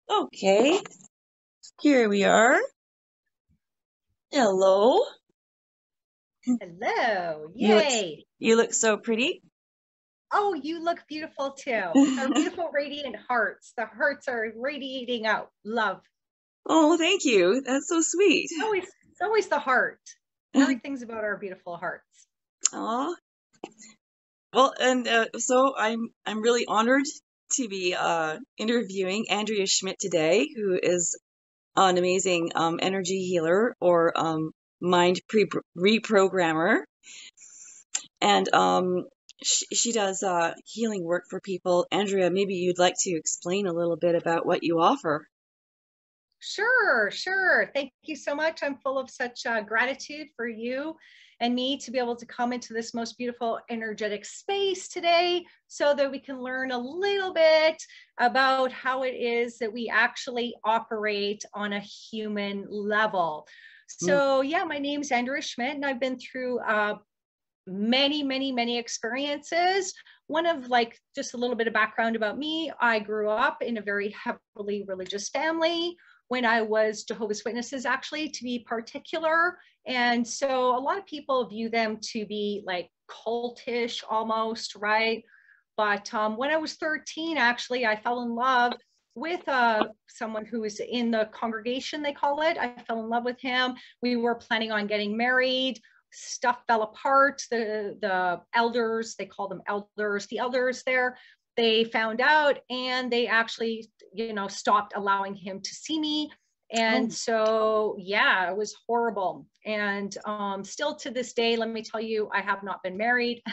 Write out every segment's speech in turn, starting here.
Okay, here we are. Hello. Hello. You look Yay. you look so pretty. Oh, you look beautiful too. With our beautiful radiant hearts. The hearts are radiating out love. Oh, thank you. That's so sweet. It's always the heart. Everything's about our beautiful hearts. Oh, well, and so I'm really honored to be interviewing Andrea Schmidt today, who is an amazing energy healer or mind reprogrammer, and she does healing work for people. Andrea, maybe you'd like to explain a little bit about what you offer. Sure. Thank you so much. I'm full of such gratitude for you and me to be able to come into this most beautiful energetic space today so that we can learn a little bit about how it is that we actually operate on a human level. Mm. So yeah, my name's Andrea Schmidt, and I've been through many experiences. One of like just a little bit of background about me, I grew up in a very heavily religious family when I was Jehovah's Witnesses, actually, to be particular. And so a lot of people view them to be like cultish almost, right? But when I was 13, actually, I fell in love with someone who was in the congregation, they call it. I fell in love with him. We were planning on getting married. Stuff fell apart. The elders, they call them elders, the elders there, they found out and they actually, stopped allowing him to see me. And Oh, so, yeah, it was horrible. And still to this day, let me tell you, I have not been married.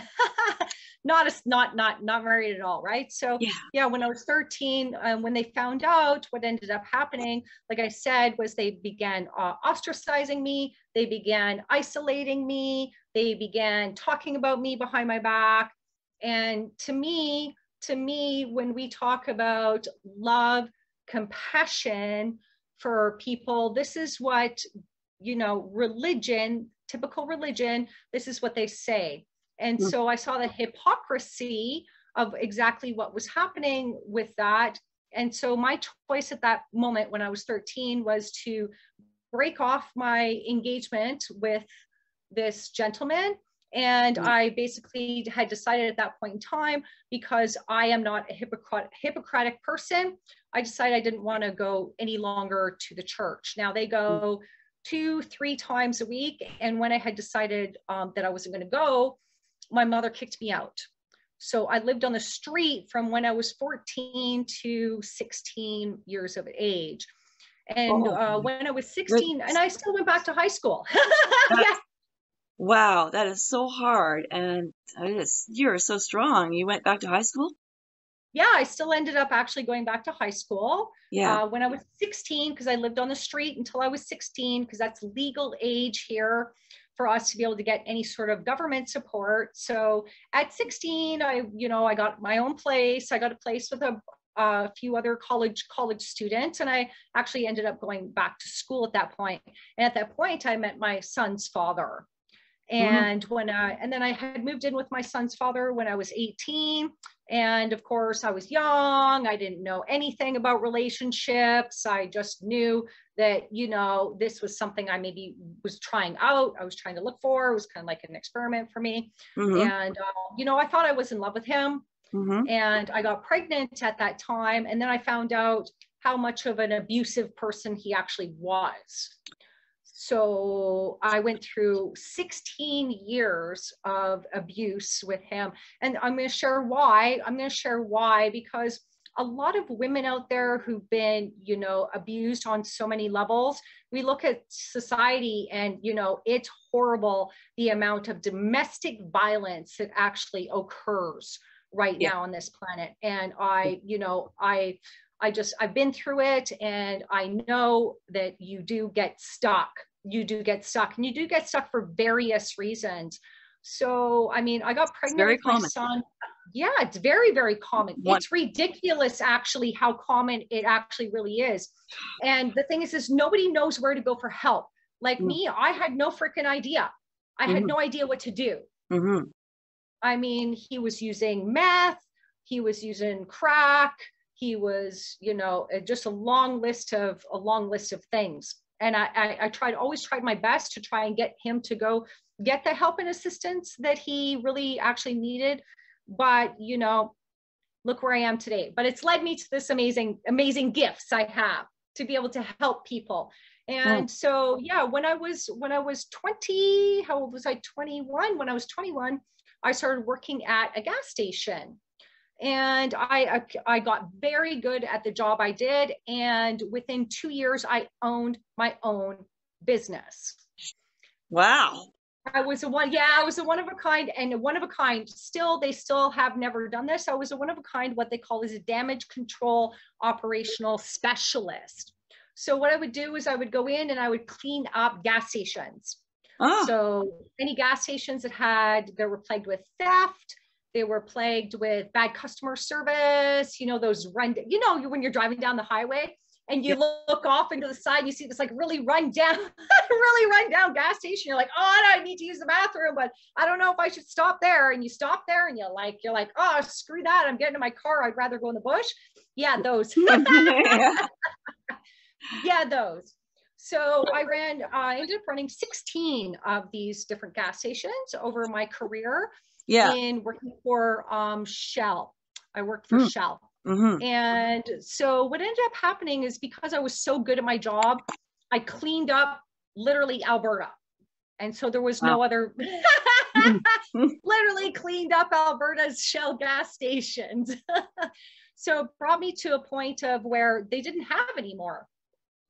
not married at all, right? So yeah. yeah, when I was 13, when they found out, what ended up happening, like I said, was they began ostracizing me, they began isolating me, they began talking about me behind my back. And to me, when we talk about love, compassion for people, this is what, religion, typical religion, this is what they say. And Mm. so I saw the hypocrisy of exactly what was happening with that. And so my choice at that moment when I was 13 was to break off my engagement with this gentleman. And I basically had decided at that point in time, because I am not a Hippocratic person, I decided I didn't want to go any longer to the church. Now they go 2-3 times a week. And when I had decided that I wasn't going to go, my mother kicked me out. So I lived on the street from when I was 14 to 16 years of age. And Oh, when I was good. 16, and I still went back to high school. Yeah. That's, wow, that is so hard. And you're so strong. You went back to high school? Yeah, I still ended up actually going back to high school Yeah. when I was 16, because I lived on the street until I was 16, because that's legal age here for us to be able to get any sort of government support. So at 16, I got my own place. I got a place with a few other college students, and I actually ended up going back to school at that point. And at that point, I met my son's father. Hmm. And then I had moved in with my son's father when I was 18. And of course, I was young. I didn't know anything about relationships. I just knew that, this was something I maybe was trying out. I was trying to look for. It was kind of like an experiment for me. Hmm. And, I thought I was in love with him. Hmm. And I got pregnant at that time. And then I found out how much of an abusive person he actually was. So I went through 16 years of abuse with him. And I'm going to share why. Because a lot of women out there who've been, abused on so many levels, we look at society and, it's horrible the amount of domestic violence that actually occurs right Yeah. now on this planet. And I've been through it, and I know that you do get stuck. And you do get stuck for various reasons. So, I mean, I got It's pregnant very with my common. son. Yeah, it's very common. One. It's ridiculous, actually, how common it actually really is. And the thing is nobody knows where to go for help. Like me, I had no freaking idea. I had Mm-hmm. no idea what to do. Hmm. I mean, he was using meth, he was using crack, He was, you know, just a long list of things. And I always tried my best to try and get him to go get the help and assistance that he really actually needed. But, you know, look where I am today. But it's led me to this amazing, amazing gifts I have to be able to help people. And so, yeah, when I was 20, how old was I? 21. When I was 21, I started working at a gas station. And I got very good at the job I did. And within 2 years, I owned my own business. Wow. I was a one of a kind, and a one of a kind. They still have never done this. I was a one of a kind, what they call is a damage control operational specialist. So what I would do is I would go in and I would clean up gas stations. So any gas stations that were plagued with theft, they were plagued with bad customer service, you know, when you're driving down the highway and you look off into the side, you see this like really run down gas station. You're like, oh, I need to use the bathroom, but I don't know if I should stop there. And you stop there and you're like, oh, screw that. I'm getting in my car. I'd rather go in the bush. Yeah, those. Yeah, those. So I ended up running 16 of these different gas stations over my career. In working for Shell. I worked for Shell. And so what ended up happening is because I was so good at my job, I cleaned up literally Alberta. And so there was no other, literally cleaned up Alberta's Shell gas stations. So it brought me to a point of where they didn't have any more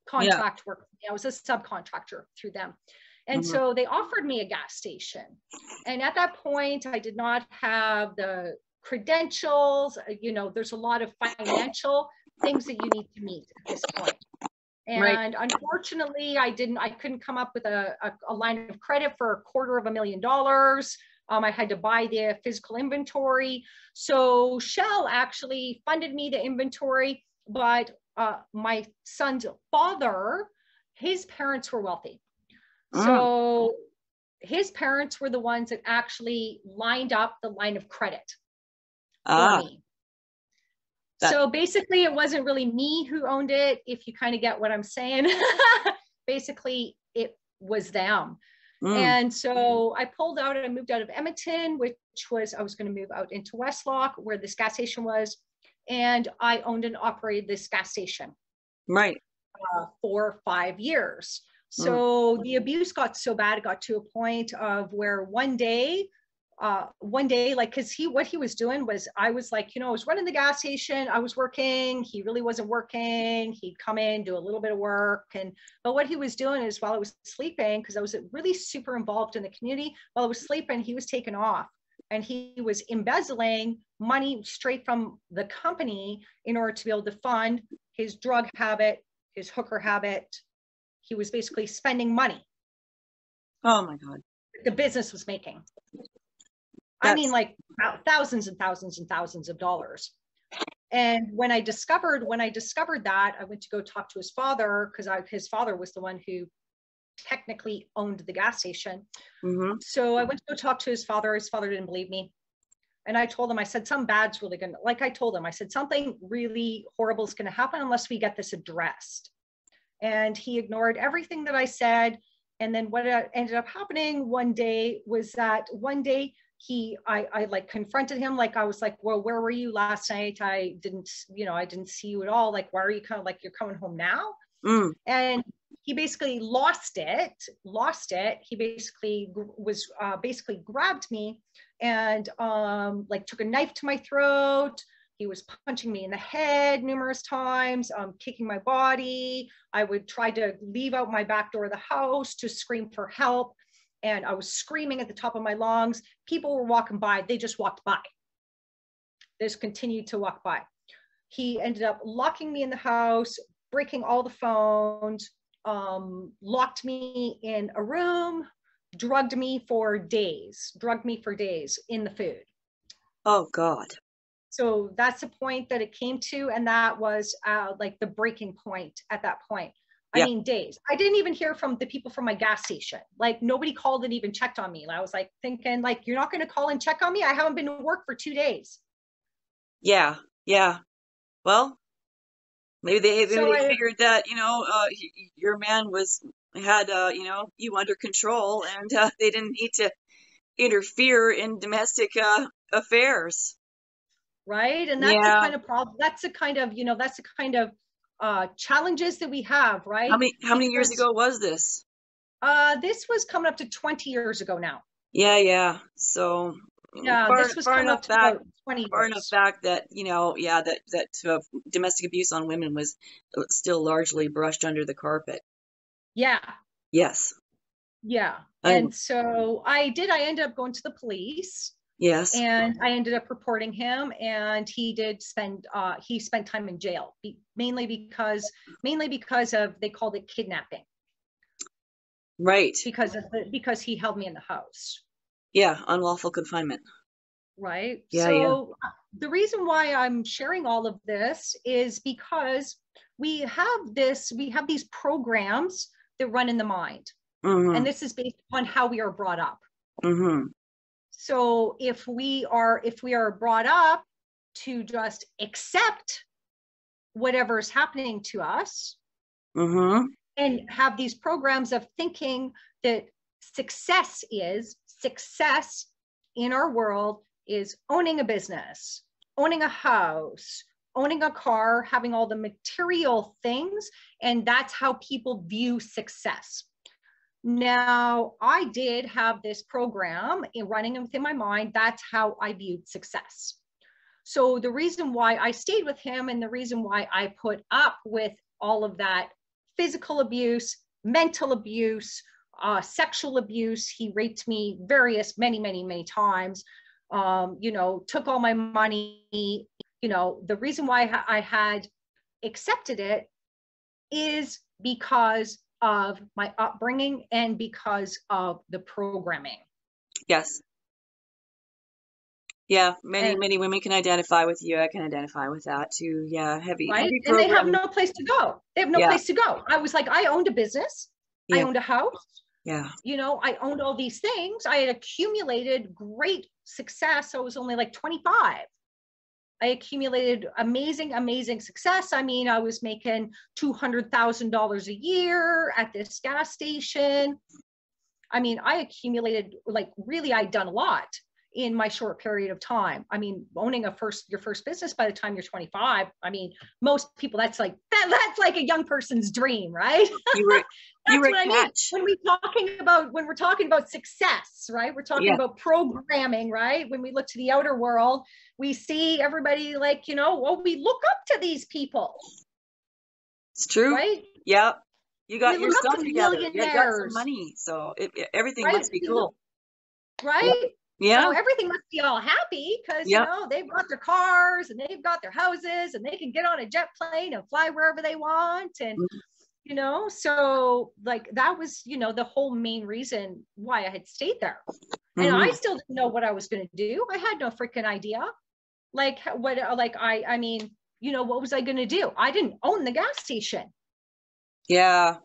contract work. I was a subcontractor through them. And so they offered me a gas station. And at that point, I did not have the credentials. You know, there's a lot of financial things that you need to meet at this point. And unfortunately, I couldn't come up with a line of credit for $250,000. I had to buy the physical inventory. So Shell actually funded me the inventory, but my son's father, his parents were wealthy. So his parents were the ones that actually lined up the line of credit for me. So basically it wasn't really me who owned it, if you kind of get what I'm saying. Basically it was them. And so I pulled out and I moved out of Edmonton, which was, I was going to move out into Westlock where this gas station was. And I owned and operated this gas station for 5 years. So the abuse got so bad, it got to a point of where one day, like, cause what he was doing was, I was like, you know, I was running the gas station, I was working, he really wasn't working. He'd come in, do a little bit of work. But what he was doing is while I was sleeping, cause I was really super involved in the community, while I was sleeping, he was taking off and he was embezzling money straight from the company in order to be able to fund his drug habit, his hooker habit. He was basically spending money. Oh my God. The business was making. I mean, like thousands and thousands and thousands of dollars. And when I discovered that, I went to go talk to his father, because his father was the one who technically owned the gas station. So I went to go talk to his father. His father didn't believe me. And I told him, I said, something bad's really gonna, like I told him, I said, something really horrible is gonna happen unless we get this addressed. And he ignored everything that I said. And then what ended up happening one day was that one day I like confronted him. Like, I was like, well, where were you last night? I didn't see you at all. Like, why are you you're coming home now? And he basically lost it. He basically was basically grabbed me and like took a knife to my throat. He was punching me in the head numerous times, kicking my body. I would try to leave out my back door of the house to scream for help. And I was screaming at the top of my lungs. People were walking by. They just walked by. They just continued to walk by. He ended up locking me in the house, breaking all the phones, locked me in a room, drugged me for days in the food. Oh, God. So that's the point that it came to. And that was like the breaking point at that point. I mean, days. I didn't even hear from the people from my gas station. Like, nobody called and even checked on me. And I was like thinking, like, you're not going to call and check on me? I haven't been to work for 2 days. Yeah. Well, Maybe So they figured that, your man had you under control, and they didn't need to interfere in domestic affairs. right. And that's the Yeah. kind of problem. That's the kind of, that's the kind of challenges that we have, How right? many years Because ago was this? this was coming up to 20 years ago now. Yeah. So Yeah, this was far coming enough up to back, about 20 far enough years. back that, that domestic abuse on women was still largely brushed under the carpet. Yeah. Yes. Yeah. And And so I ended up going to the police, yes. and I ended up reporting him, and he spent time in jail, mainly because of, they called it kidnapping, Right. because he held me in the house. Yeah. Unlawful confinement. Right. Yeah. So the reason why I'm sharing all of this is because we have these programs that run in the mind. Mm-hmm. And this is based upon how we are brought up. Mm-hmm. So if we are brought up to just accept whatever is happening to us, Mm-hmm. and have these programs of thinking that success in our world is owning a business, owning a house, owning a car, having all the material things, and that's how people view success. Now, I did have this program running within my mind. That's how I viewed success. So the reason why I stayed with him, and the reason why I put up with all of that physical abuse, mental abuse, sexual abuse. He raped me many times. Took all my money. The reason why I had accepted it is because of my upbringing and because of the programming. Yes. Yeah, And, many women can identify with you. I can identify with that too. Yeah, heavy right. And they have programming. no place to go. They have no Yeah. place to go. I was like, I owned a business. I Yeah. owned a house. Yeah. I owned all these things. I had accumulated great success. I was only like 25. I accumulated amazing success. I mean, I was making $200,000 a year at this gas station. I mean, I accumulated, like, really, I'd done a lot in my short period of time. I mean, owning your first business by the time you're 25. I mean, most people, that's like a young person's dream, right? You were That's a what I mean catch. when we're talking about success, right? We're talking Yeah. about programming, right? When we look to the outer world, we see everybody like, well, we look up to these people. It's true. Right? Yeah. You got We look up yourself to together. You got some millionaires, money. So everything right? must be cool. Right? Yeah. So everything must be all happy because, Yep. They've got their cars and they've got their houses and they can get on a jet plane and fly wherever they want. And, so like that was, the whole main reason why I had stayed there. And I still didn't know what I was going to do. I had no freaking idea. Like what, like, I mean, what was I going to do? I didn't own the gas station. Yeah.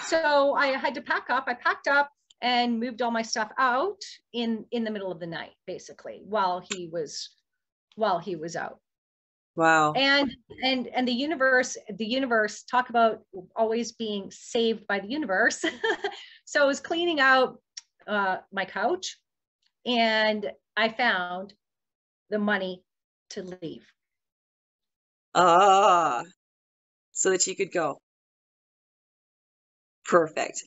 So I had to pack up. I packed up and moved all my stuff out in the middle of the night, basically, while he was out. Wow. And the universe, talk about always being saved by the universe. So I was cleaning out my couch, and I found the money to leave. So that you could go. Perfect.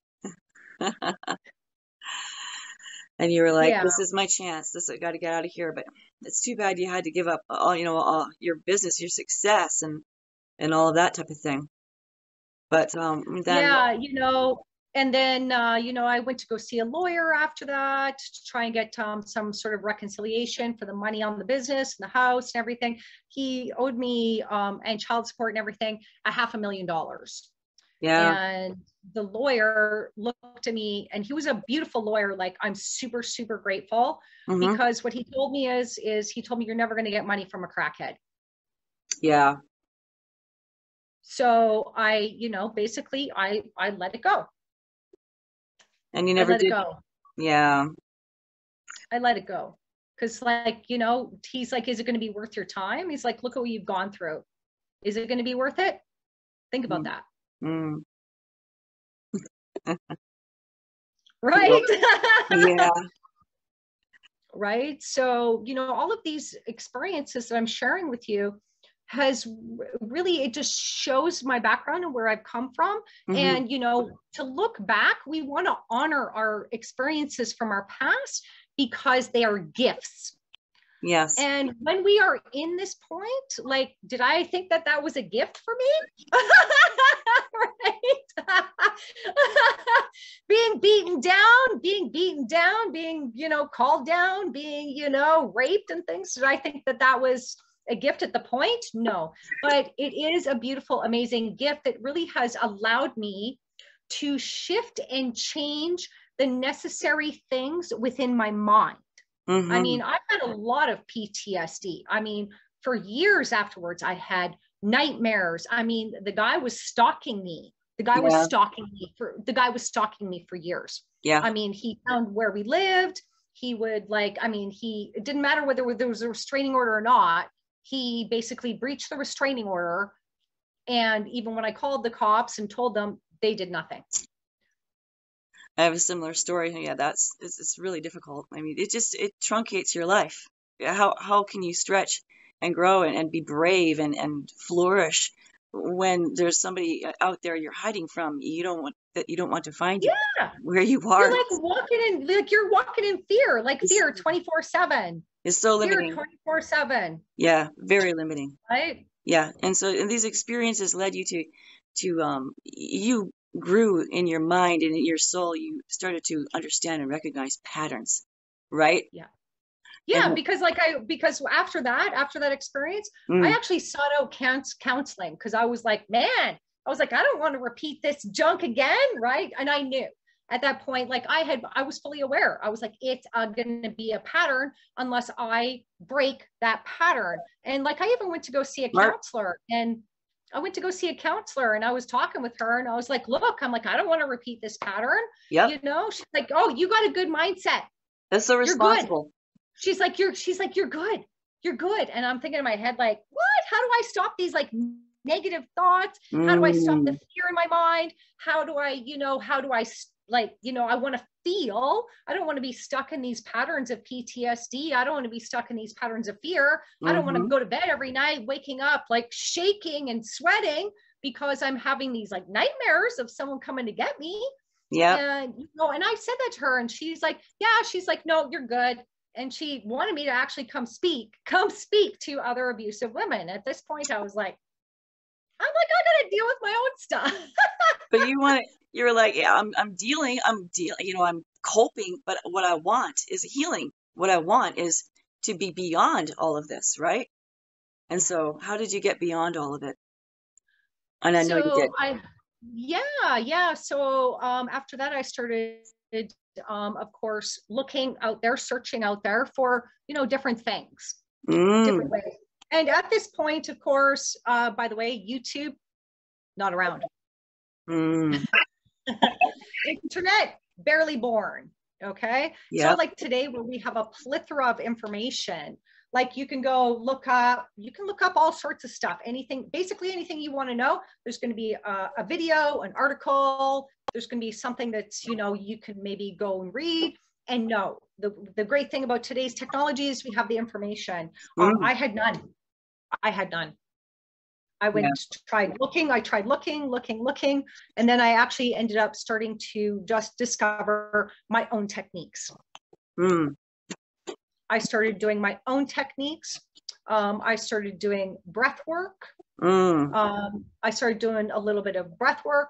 And you were like, Yeah. this is my chance. I got to get out of here. But it's too bad you had to give up all, your business, your success, and all of that type of thing. But then, yeah, and then I went to go see a lawyer after that to try and get some sort of reconciliation for the money on the business and the house and everything. He owed me and child support and everything $500,000. yeah. And the lawyer looked at me, and he was a beautiful lawyer. Like, I'm super, super grateful, because what he told me is he told me, you're never going to get money from a crackhead. Yeah. So I, basically I let it go. And you never did. It go. Yeah. I let it go. Cause like, he's like, is it going to be worth your time? He's like, look at what you've gone through. Is it going to be worth it? Think about that. Mm. Right? Yeah. Right. So, you know, all of these experiences that I'm sharing with you has really, it just shows my background and where I've come from. Mm-hmm. And, you know, to look back, we want to honor our experiences from our past because they are gifts. Yes. And when we are in this point, like, did I think that that was a gift for me? Right? Being beaten down, being, you know, called down, being, you know, raped and things. Did I think that that was a gift at the point? No, but it is a beautiful, amazing gift that really has allowed me to shift and change the necessary things within my mind. Mm-hmm. I mean, I've had a lot of PTSD. I mean, for years afterwards, I had nightmares. I mean, the guy was stalking me. The guy was stalking me for years. Yeah. I mean, he found where we lived. He would like, I mean, it didn't matter whether there was a restraining order or not. He basically breached the restraining order. And even when I called the cops and told them, they did nothing. I have a similar story. Yeah, it's really difficult. I mean, it truncates your life. How can you stretch and grow and be brave and flourish when there's somebody out there you're hiding from? You don't want to find you where you are. You're walking in fear, like fear 24/7. It's so limiting. Fear 24/7. Yeah, very limiting. Right. Yeah, and these experiences led you to you grew in your mind and in your soul. You started to understand and recognize patterns, right? Yeah. Yeah, because after that experience, I actually sought out counseling because I was like, I don't want to repeat this junk again, right? And I knew at that point, like I was fully aware. I was like, it's going to be a pattern unless I break that pattern. And like I even went to go see a counselor, and I was talking with her, and I was like, look, I'm like, I don't want to repeat this pattern. Yep. You know, she's like, oh, you got a good mindset. That's so responsible. She's like, you're good. You're good. And I'm thinking in my head, like, what? How do I stop these like negative thoughts? How do I stop the fear in my mind? How do I I want to feel, I don't want to be stuck in these patterns of PTSD. I don't want to be stuck in these patterns of fear. I don't want to go to bed every night, waking up like shaking and sweating because I'm having these like nightmares of someone coming to get me. Yeah. And, and I said that to her, and she's like, no, you're good. And she wanted me to actually come speak to other abusive women. At this point, I was like, I gotta deal with my own stuff. But you're like, yeah, I'm dealing, I'm coping, but what I want is healing. What I want is to be beyond all of this, right? And so how did you get beyond all of it? And I know you did. Yeah. So after that, I started, of course, looking out there, searching out there for, different things, different ways. And at this point, of course, by the way, YouTube, not around. Internet, barely born. Okay. Yeah. So like today, where we have a plethora of information, like you can look up all sorts of stuff, basically anything you want to know. There's going to be a video, an article. There's going to be something that's, you can maybe go and read and know. The great thing about today's technology is we have the information. I had none. I tried looking, and then I actually ended up starting to just discover my own techniques. I started doing my own techniques. I started doing breath work. I started doing a little bit of breath work.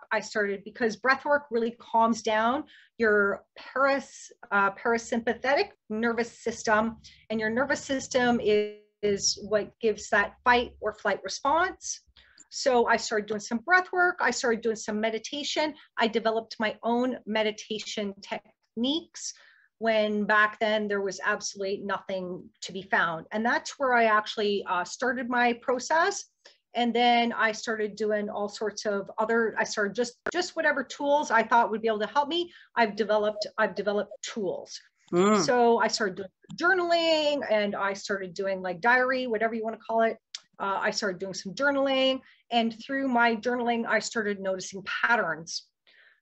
Because breath work really calms down your parasympathetic nervous system, and your nervous system is what gives that fight or flight response. So I started doing some breath work. I started doing some meditation. I developed my own meditation techniques when back then there was absolutely nothing to be found. And that's where I actually started my process. And then I started doing all sorts of I started just whatever tools I thought would be able to help me. I've developed tools. So I started doing journaling, and I started doing like diary, whatever you want to call it. I started doing some journaling, and through my journaling, I started noticing patterns.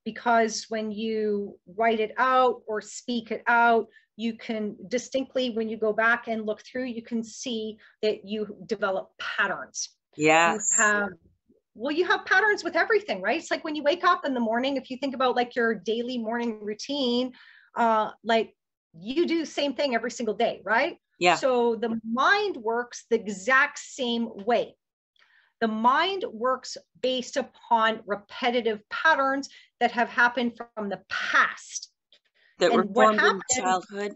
Because when you write it out or speak it out, you can distinctly, when you go back and look through, you can see that you develop patterns. Yes. You have patterns with everything, right? It's like when you wake up in the morning, if you think about like your daily morning routine, like you do the same thing every single day, right? Yeah. So the mind works the exact same way. The mind works based upon repetitive patterns that have happened from the past. That were formed in childhood.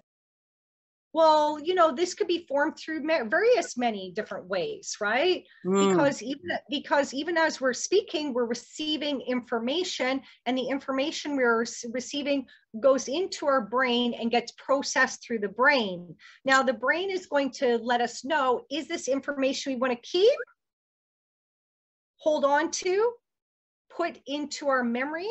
Well, this could be formed through various many different ways, right? Because even as we're speaking, we're receiving information, and the information we're receiving goes into our brain and gets processed through the brain. Now, the brain is going to let us know, is this information we want to keep, hold on to, put into our memory?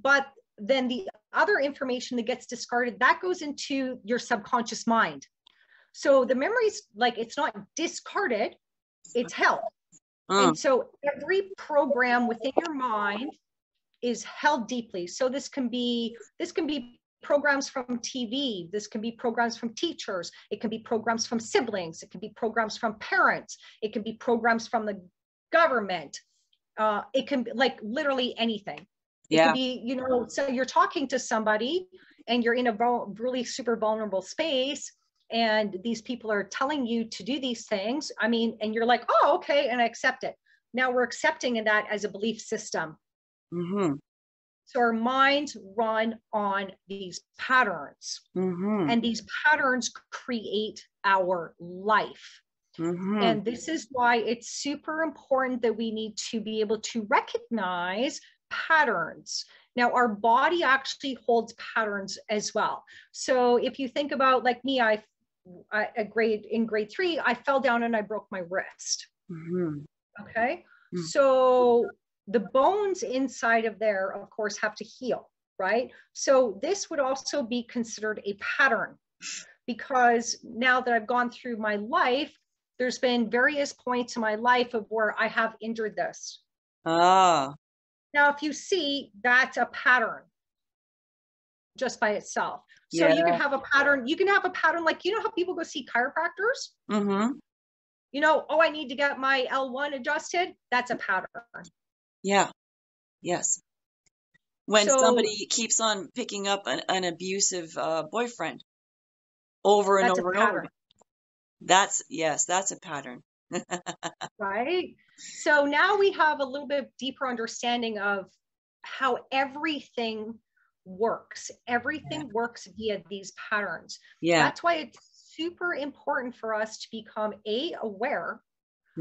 But then the other information that gets discarded, that goes into your subconscious mind. So the memory's like, it's not discarded, it's held. And so every program within your mind is held deeply. So this can be programs from TV, this can be programs from teachers, it can be programs from siblings, it can be programs from parents, it can be programs from the government. It can be like literally anything. It could be, so you're talking to somebody and you're in a really super vulnerable space, and these people are telling you to do these things. I mean, and you're like, oh, okay, and I accept it. Now we're accepting that as a belief system. So our minds run on these patterns, and these patterns create our life. And this is why it's super important that we need to be able to recognize patterns. Now, our body actually holds patterns as well. So if you think about like me, in grade 3, I fell down and I broke my wrist. Okay. So the bones inside of there, of course, have to heal, right? So this would also be considered a pattern, because now that I've gone through my life, there's been various points in my life of where I have injured this. Now, if you see, that's a pattern just by itself. So you can have a pattern. You can have a pattern like, how people go see chiropractors? Oh, I need to get my L1 adjusted. That's a pattern. Yeah. Yes. When somebody keeps on picking up an abusive boyfriend over and over and over. That's a pattern. Right. So now we have a little bit deeper understanding of how everything works. Everything works via these patterns. That's why it's super important for us to become aware.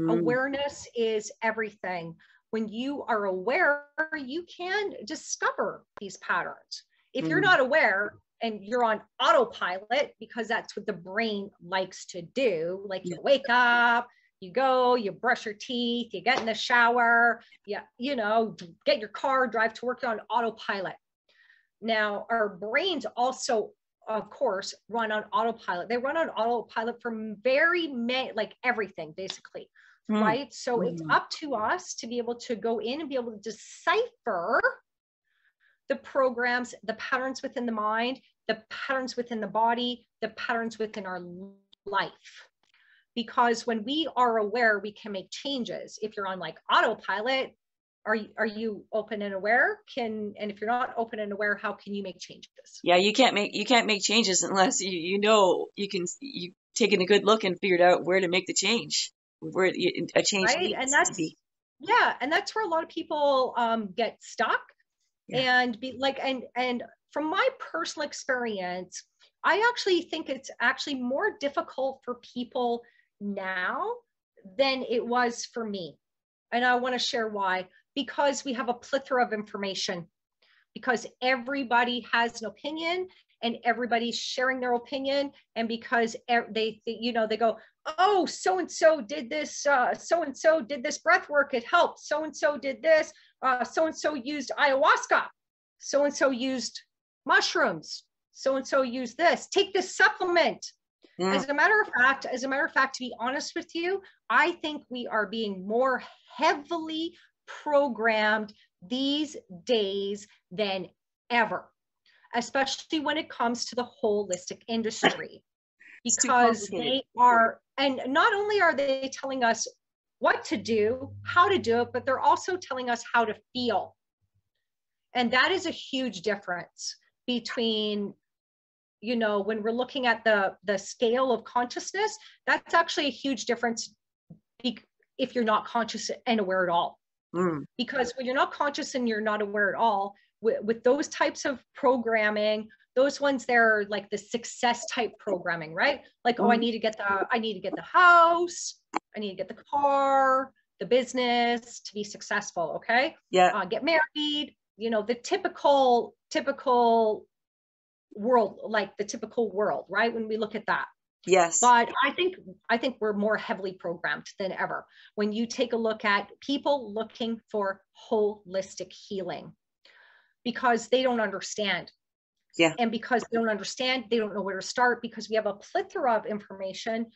Awareness is everything. When you are aware, you can discover these patterns. If you're not aware and you're on autopilot, because that's what the brain likes to do, like you wake up, you go, you brush your teeth, you get in the shower, get your car, drive to work on autopilot. Now, our brains also, of course, run on autopilot. They run on autopilot for like everything, basically, right? So it's up to us to be able to go in and be able to decipher the programs, the patterns within the mind, the patterns within the body, the patterns within our life. Because when we are aware, we can make changes. If you're on like autopilot, are you open and aware? And if you're not open and aware, how can you make changes? Yeah, you can't make changes unless you've taken a good look and figured out where to make the change, where a change needs to be. Yeah, and that's where a lot of people get stuck. And be like, and from my personal experience, I actually think it's actually more difficult for people now than it was for me. And I want to share why. Because we have a plethora of information, because everybody has an opinion and everybody's sharing their opinion. And because they go, oh, so-and-so did this, so-and-so did this breath work, it helped. So-and-so did this, so-and-so used ayahuasca, so-and-so used mushrooms, so-and-so used this, take this supplement. Yeah. As a matter of fact, to be honest with you, I think we are being more heavily programmed these days than ever, especially when it comes to the holistic industry, It's too because complicated. they are, and not only are they telling us what to do, how to do it, but they're also telling us how to feel. And that is a huge difference between, you know, when we're looking at the scale of consciousness, that's actually a huge difference if you're not conscious and aware at all. Because when you're not conscious and you're not aware at all, with those types of programming, those ones, they're like the success type programming, right? Like, oh, I need to get the house, I need to get the car, the business to be successful. Okay. Yeah. Get married, you know, the typical world, like the typical world, right? When we look at that. Yes. But I think we're more heavily programmed than ever. When you take a look at people looking for holistic healing, because they don't understand. Yeah. And because they don't understand, they don't know where to start, because we have a plethora of information.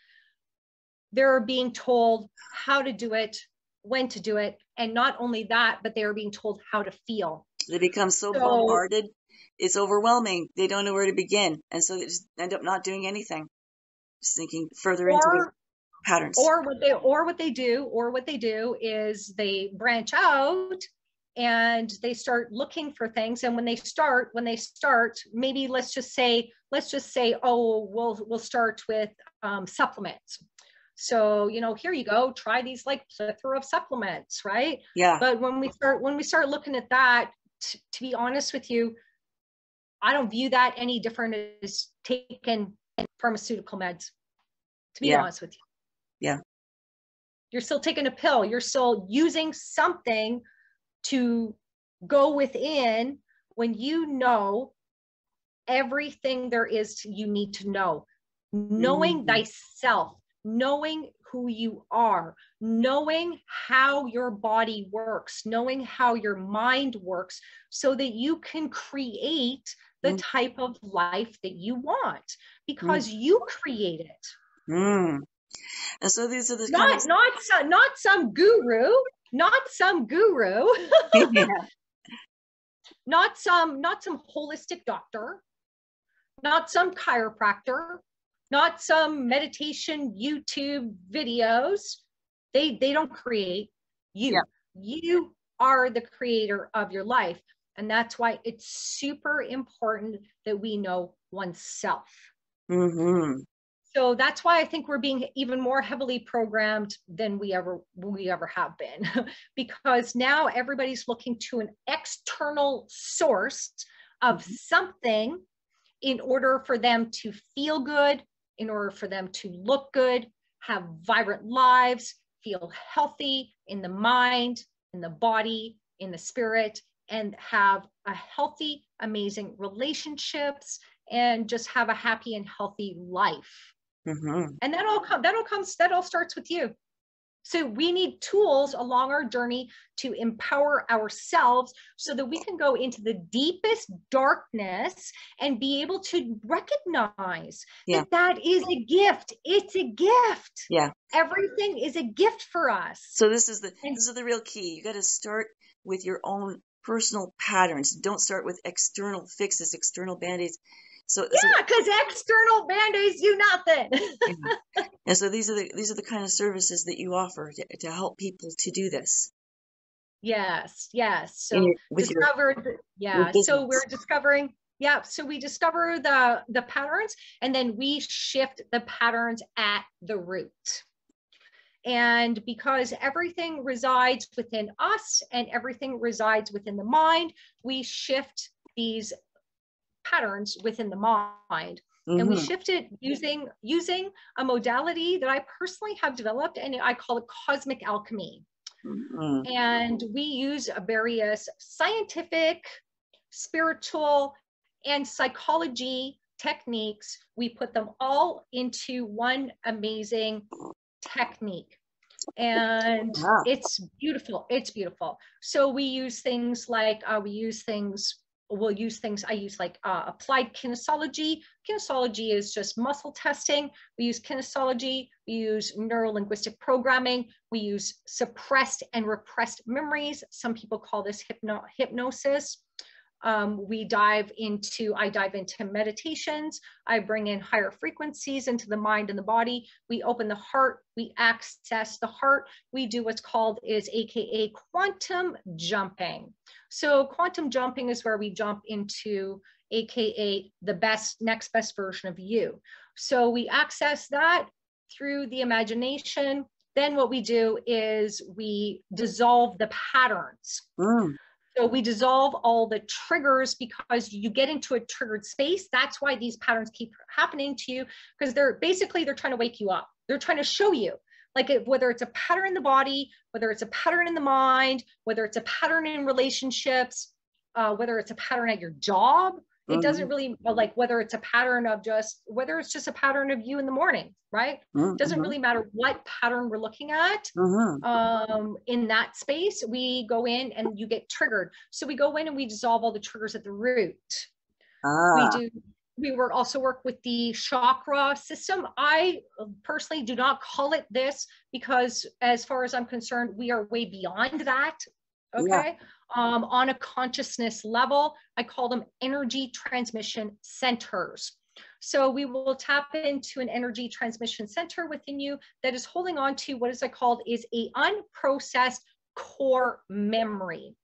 They're being told how to do it, when to do it. And not only that, but they are being told how to feel. They become so bombarded. It's overwhelming. They don't know where to begin. And so they just end up not doing anything. Just thinking further into the patterns. Or what they do is they branch out and they start looking for things. And when they start, maybe let's just say, oh, we'll start with supplements. So, you know, here you go, try these like plethora of supplements, right? Yeah. But when we start looking at that, to be honest with you, I don't view that any different as taking pharmaceutical meds, to be honest with you. Yeah. You're still taking a pill. You're still using something to go within, when you know everything there is you need to know. Knowing thyself, knowing who you are, knowing how your body works, knowing how your mind works, so that you can create the type of life that you want, because you create it. And so these are the not some guru, not some holistic doctor, not some chiropractor, not some meditation YouTube videos. They don't create you. Yeah. You are the creator of your life. And that's why it's super important that we know oneself. So that's why I think we're being even more heavily programmed than we ever have been, because now everybody's looking to an external source of something in order for them to feel good, in order for them to look good, have vibrant lives, feel healthy in the mind, in the body, in the spirit, and have a healthy, amazing relationships, and just have a happy and healthy life. And that all starts with you. So we need tools along our journey to empower ourselves, so that we can go into the deepest darkness and be able to recognize that is a gift. It's a gift. Yeah. Everything is a gift for us. So this is the real key. You got to start with your own personal patterns. Don't start with external fixes, external band-aids. So because external band-aids do nothing. And so these are the kind of services that you offer to help people to do this. Yes. So we discover the patterns, and then we shift the patterns at the root. And because everything resides within us and everything resides within the mind, we shift these patterns within the mind. And we shift it using a modality that I personally have developed, and I call it Cozmic Alchemy. And we use various scientific, spiritual, and psychology techniques. We put them all into one amazing technique. And it's beautiful. So we use things like we'll use things, I use like applied kinesiology. Kinesiology is just muscle testing. We use kinesiology, we use neuro-linguistic programming, we use suppressed and repressed memories. Some people call this hypnosis. I dive into meditations. I bring in higher frequencies into the mind and the body. We open the heart, we access the heart. We do what's called AKA quantum jumping. So quantum jumping is where we jump into AKA the next best version of you. So we access that through the imagination. Then what we do is we dissolve the patterns. So we dissolve all the triggers, because you get into a triggered space. That's why these patterns keep happening to you, because they're trying to wake you up. They're trying to show you, like, whether it's a pattern in the body, whether it's a pattern in the mind, whether it's a pattern in relationships, whether it's a pattern at your job. It doesn't really, like, whether it's a pattern of whether it's just a pattern of you in the morning, right? It doesn't really matter what pattern we're looking at. In that space, we go in and you get triggered. So we go in and we dissolve all the triggers at the root. We also work with the chakra system. I personally do not call it this, because as far as I'm concerned, we are way beyond that. Okay. Yeah. On a consciousness level, I call them energy transmission centers. So we will tap into an energy transmission center within you that is holding on to what is called a unprocessed core memory.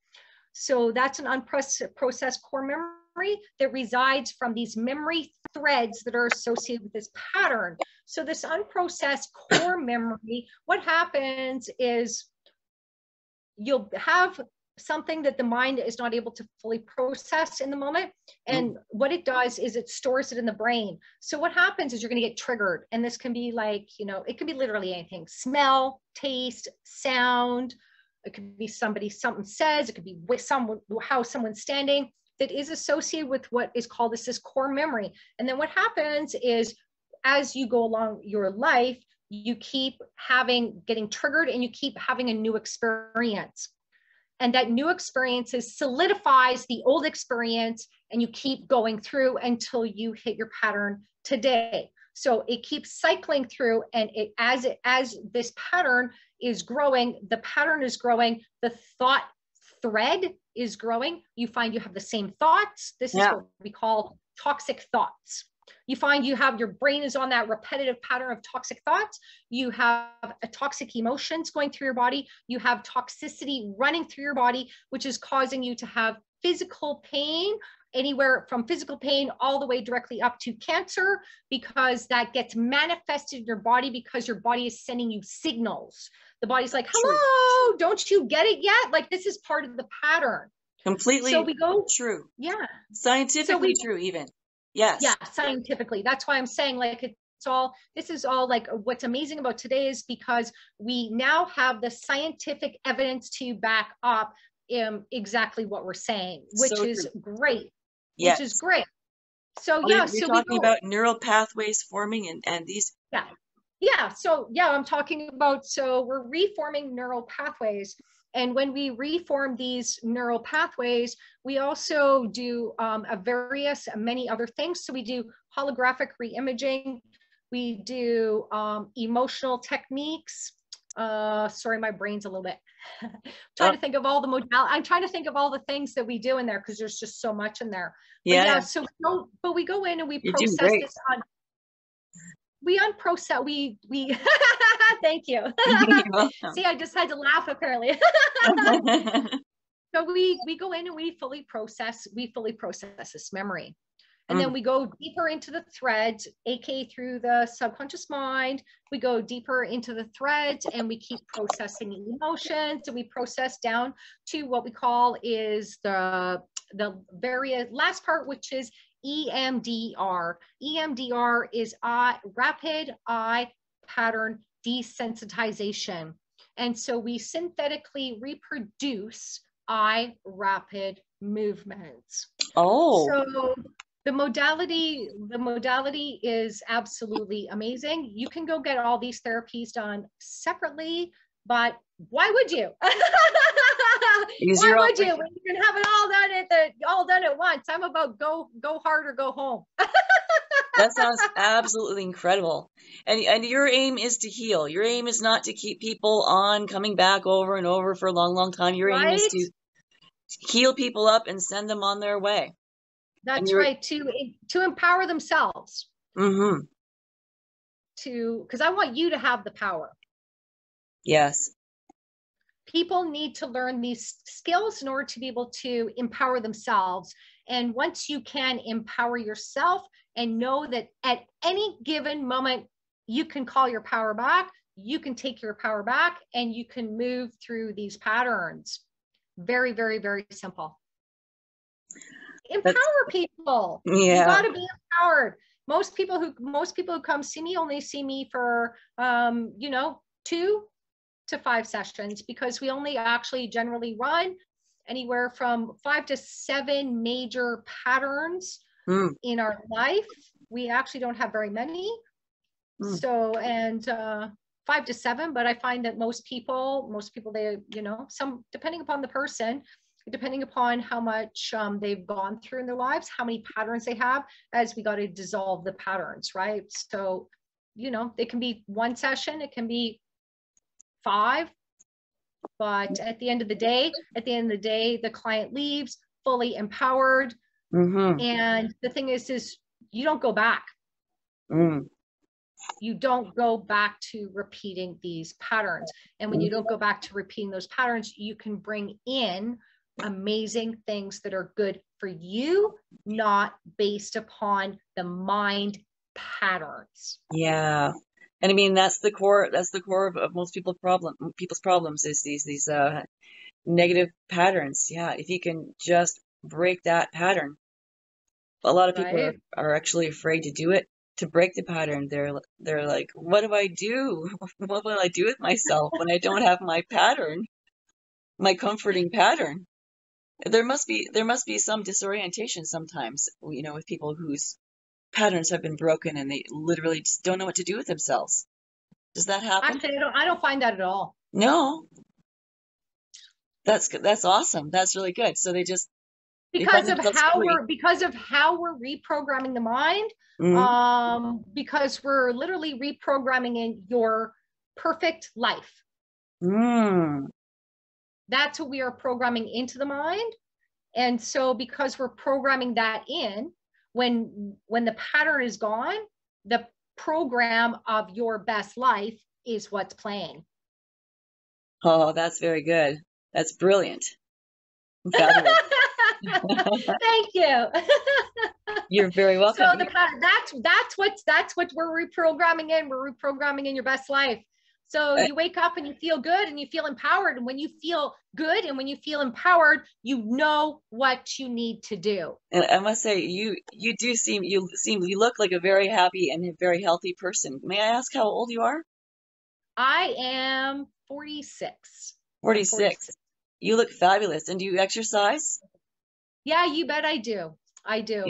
So that's an unprocessed core memory that resides from these memory threads that are associated with this pattern. So this unprocessed core memory, what happens is you'll have something that the mind is not able to fully process in the moment. And what it does is it stores it in the brain. So what happens is you're going to get triggered. And this can be like, it could be literally anything: smell, taste, sound. It could be something says, it could be with how someone's standing, that is associated with what is called this core memory. And then what happens is, as you go along your life, you keep getting triggered, and you keep having a new experience. And that new experience solidifies the old experience, and you keep going through until you hit your pattern today. So it keeps cycling through, and as this pattern is growing, the pattern is growing, the thought thread is growing. You find you have the same thoughts. This is what we call toxic thoughts. You find your brain is on that repetitive pattern of toxic thoughts. You have toxic emotions going through your body. You have toxicity running through your body, which is causing you to have physical pain, anywhere from physical pain all the way directly up to cancer, because that gets manifested in your body, because your body is sending you signals. The body's like, hello, don't you get it yet? Like, this is part of the pattern. Completely true. Yeah. Scientifically true, even. Yes. Yeah, scientifically. That's why I'm saying, like, this is all like, what's amazing about today is because we now have the scientific evidence to back up exactly what we're saying, which is great. Yes. Which is great. So you're talking about neural pathways forming and these. Yeah. Yeah. So I'm talking about, we're reforming neural pathways. And when we reform these neural pathways, we also do many other things. So we do holographic reimaging. We do emotional techniques. Sorry, my brain's a little bit trying to think of all the modalities. I'm trying to think of all the things that we do in there, because there's just so much in there. But we go in and we process this on. We unprocess, we thank you. See, I just had to laugh apparently. So we go in and we fully process this memory. And then we go deeper into the threads, aka through the subconscious mind. We go deeper into the threads, and we keep processing emotions, and we process down to what we call is the very last part, which is EMDR. EMDR is rapid eye pattern desensitization. And so we synthetically reproduce eye rapid movements. So the modality is absolutely amazing. You can go get all these therapies done separately, but why would you? Why would you? When you can have it all done at once. I'm about go hard or go home. That sounds absolutely incredible. And your aim is to heal. Your aim is not to keep people on coming back over and over for a long, long time. Your aim is to heal people up and send them on their way. That's right. To empower themselves. Mm-hmm. Because I want you to have the power. Yes. People need to learn these skills in order to be able to empower themselves. And once you can empower yourself and know that at any given moment, you can call your power back, you can take your power back, and you can move through these patterns. Very, very, very simple. Empower people. Yeah. You got to be empowered. Most people who come see me only see me for 2 to 5 sessions, because we only actually generally run anywhere from 5 to 7 major patterns in our life. We actually don't have very many. So, and 5 to 7, but I find that most people, they, some, depending upon the person, depending upon how much they've gone through in their lives, how many patterns they have, as we got to dissolve the patterns, right? So, it can be 1 session, it can be 5, but at the end of the day, the client leaves fully empowered. And the thing is you don't go back. You don't go back to repeating these patterns. And when you don't go back to repeating those patterns, you can bring in amazing things that are good for you, not based upon the mind patterns. Yeah. And I mean, that's the core of most people's problems is these negative patterns. Yeah. If you can just break that pattern. A lot of people are actually afraid to do it, to break the pattern. They're like, what do I do? What will I do with myself when I don't have my pattern, my comforting pattern? There must be some disorientation sometimes, with people whose patterns have been broken and they literally just don't know what to do with themselves. Does that happen? Actually, I don't find that at all. No. That's awesome. That's really good. So they just because of how we're reprogramming the mind, because we're literally reprogramming in your perfect life. That's what we are programming into the mind. And so because we're programming that in, when the pattern is gone, the program of your best life is what's playing. Oh, that's very good. That's brilliant. Fabulous. Thank you. You're very welcome. So the pattern, that's what we're reprogramming in. We're reprogramming in your best life. So you wake up and you feel good and you feel empowered. And when you feel good and when you feel empowered, you know what you need to do. And I must say, you look like a very happy and a very healthy person. May I ask how old you are? I am 46. 46. You look fabulous. And do you exercise? Yeah, you bet I do. I do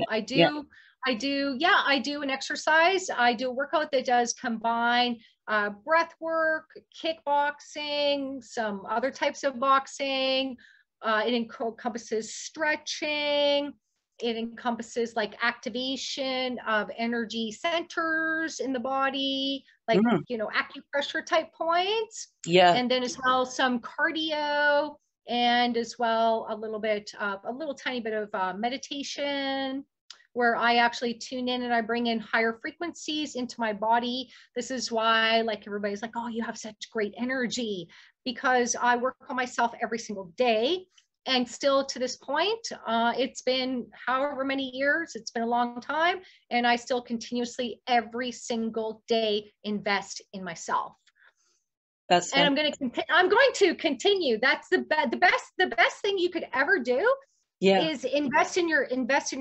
an exercise. I do a workout that does combine breath work, kickboxing, some other types of boxing. It encompasses stretching. It encompasses like activation of energy centers in the body, like, acupressure type points. Yeah. And then as well, some cardio, and as well, a little tiny bit of meditation, where I actually tune in and I bring in higher frequencies into my body. This is why, like, everybody's like, oh, you have such great energy, because I work on myself every single day. And still to this point, it's been however many years, it's been a long time. And I still continuously every single day invest in myself. And I'm going to continue. That's the best thing you could ever do. Yeah. Is invest in your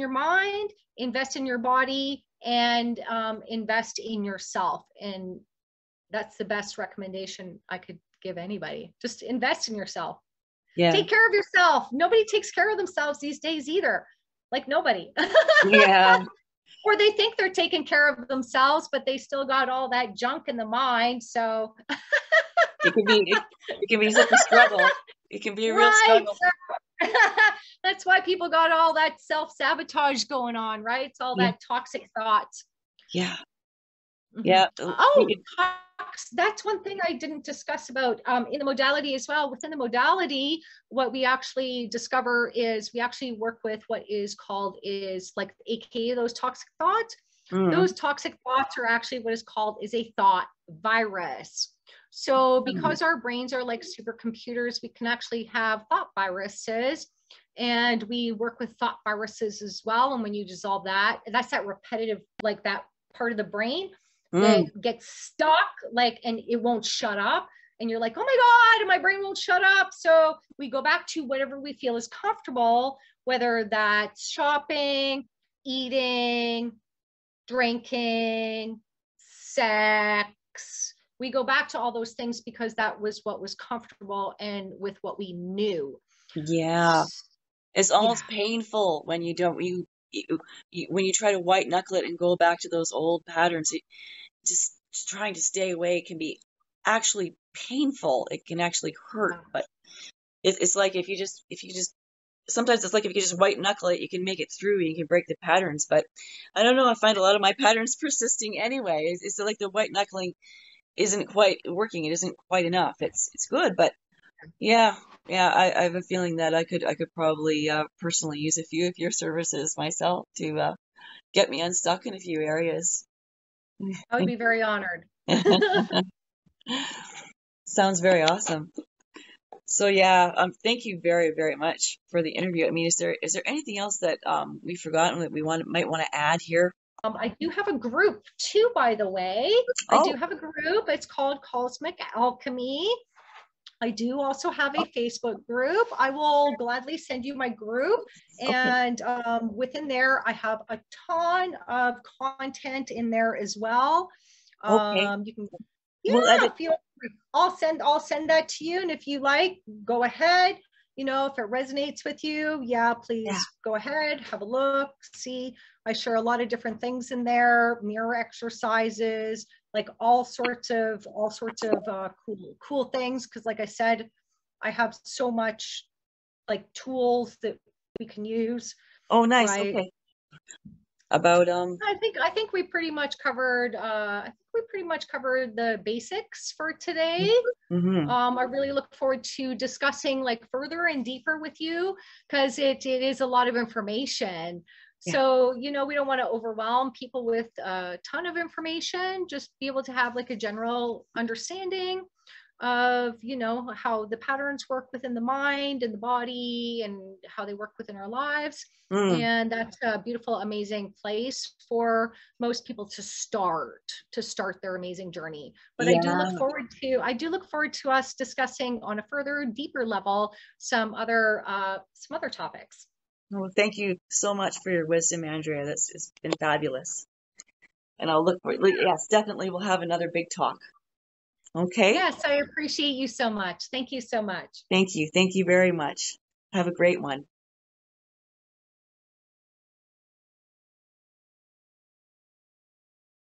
mind, invest in your body, and invest in yourself. And that's the best recommendation I could give anybody. Just invest in yourself. Yeah. Take care of yourself. Nobody takes care of themselves these days either. Like nobody. Yeah. Or they think they're taking care of themselves, but they still got all that junk in the mind. So it can be such a struggle. It can be a real Right. struggle. That's why people got all that self-sabotage going on, right? It's all Yeah. that toxic thoughts. Yeah. Mm-hmm. Yeah. Oh, that's one thing I didn't discuss about in the modality as well. Within the modality, what we actually discover is we actually work with what is called is like AKA those toxic thoughts. Those toxic thoughts are actually what is called is a thought virus. So because our brains are like supercomputers, we can actually have thought viruses, and we work with thought viruses as well. And when you dissolve that, that's that repetitive, like that part of the brain that gets stuck, like, and it won't shut up. And you're like, oh my God, my brain won't shut up. So we go back to whatever we feel is comfortable, whether that's shopping, eating, drinking, sex. We go back to all those things because that was what was comfortable and with what we knew. Yeah. It's almost painful when you don't, when you try to white knuckle it and go back to those old patterns, just trying to stay away can be actually painful. It can actually hurt, but it's like if you just, sometimes it's like if you just white knuckle it, you can make it through and you can break the patterns. But I don't know, I find a lot of my patterns persisting anyway. It's like the white knuckling isn't quite working. It isn't quite enough. It's good, but yeah, I have a feeling that I could probably personally use a few of your services myself to get me unstuck in a few areas. I would be very honored. Sounds very awesome. So yeah, thank you very, very much for the interview. I mean, is there anything else that we've forgotten that we might want to add here? I do have a group too, by the way. I do have a group. It's called Cozmic Alchemy. I do also have a Facebook group. I will gladly send you my group. And within there, I have a ton of content in there as well. You can, feel free. I'll send that to you. And if you like, go ahead. You know, if it resonates with you, please go ahead, have a look, see. I share a lot of different things in there, mirror exercises, like all sorts of cool things. Cause like I said, I have so much like tools that we can use. Oh, nice. Right? Okay. About I think we pretty much covered the basics for today. I really look forward to discussing like further and deeper with you, because it is a lot of information. So, you know, we don't want to overwhelm people with a ton of information, just be able to have like a general understanding of, you know, how the patterns work within the mind and the body and how they work within our lives. And that's a beautiful, amazing place for most people to start their amazing journey. But I do look forward to us discussing on a further, deeper level some other topics. Well, thank you so much for your wisdom, Andrea. It's been fabulous. And I'll look for it. Yes, definitely we'll have another big talk. Okay? Yes, I appreciate you so much. Thank you so much. Thank you. Thank you very much. Have a great one.